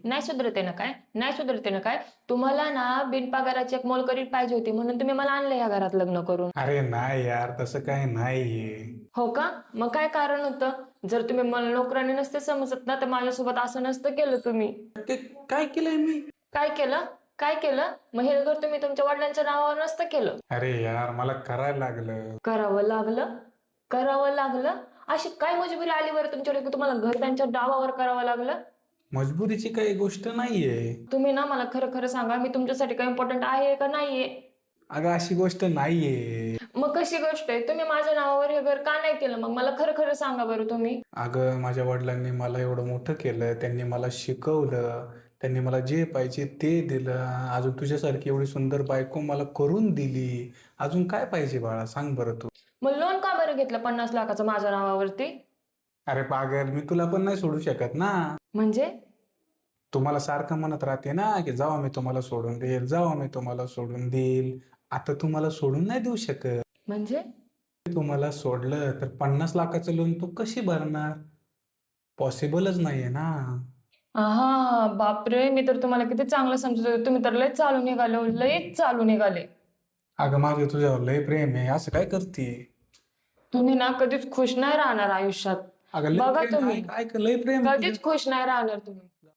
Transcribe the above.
नाही सुधरते ना काय? नाही सुधरते ना काय? तुम्हाला ना बिनपगाराची एक मोलकरीण पाहिजे होती म्हणून तुम्ही मला आणलं या घरात लग्न करून. अरे नाही यार, तसं काय नाहीये. हो का? मग काय कारण होतं? जर तुम्ही मला नोकराने नसते समजत ना तर माझ्यासोबत असं नसतं केलं तुम्ही. ते काय केलंय मी? काय केलं? काय केलं? मग हे घर तुम्ही तुमच्या वडिलांच्या नावावर नसतं केलं. अरे यार, मला करायला लागलं. करावं लागलं? करावं लागलं? अशी काय मजबुरी आली बरं तुमच्याकडे की तुम्हाला घर त्यांच्या नावावर करावं लागलं? मजबुरीची काही गोष्ट नाहीये. तुम्ही ना मला खरं खरं सांगा, मी तुमच्यासाठी काही इम्पॉर्टंट आहे का नाहीये? अगं अशी गोष्ट नाहीये. मग कशी गोष्ट आहे? तुम्ही माझ्या नावावर हे घर का नाही केलं? मग मला खरं खरं सांगा बरं तुम्ही. अगं माझ्या वडिलांनी मला एवढं मोठं केलं, त्यांनी मला शिकवलं, त्यांनी मला जे पाहिजे ते दिलं. अजून तुझ्यासारखी एवढी सुंदर बायको मला करून दिली. अजून काय पाहिजे बाळा, सांग बरं तू. मग लोन का बरं घेतलं 50 लाखाचं माझ्या नावावरती? अरे पागल, मी तुला पण नाही सोडू शकत ना. म्हणजे? तू मला सारखं म्हणत राहते ना की जावा मी तुम्हाला सोडून देईल, जावा मी तुम्हाला सोडून देईल. आता तू मला सोडून नाही देऊ शकत. म्हणजे? तू मला सोडलं तर 50 लाखाचं लोन तू कशी भरणार? पॉसिबलच नाहीये ना. हा बापरे, मी तर तुम्हाला किती चांगलं समजत होते, तुम्ही तर लयच चालू निघाले हो, लयच चालू निघाले. अगं माझं तुझ्यावर लय प्रेम आहे, असं काय करते? तुम्ही ना कधीच खुश नाही राहणार आयुष्यात. अगं लय बघा प्रेम, तुम्ही ऐक ऐक, लय प्रेम आहे तुझं. कधीच खुश नाही राहणार तुम्ही.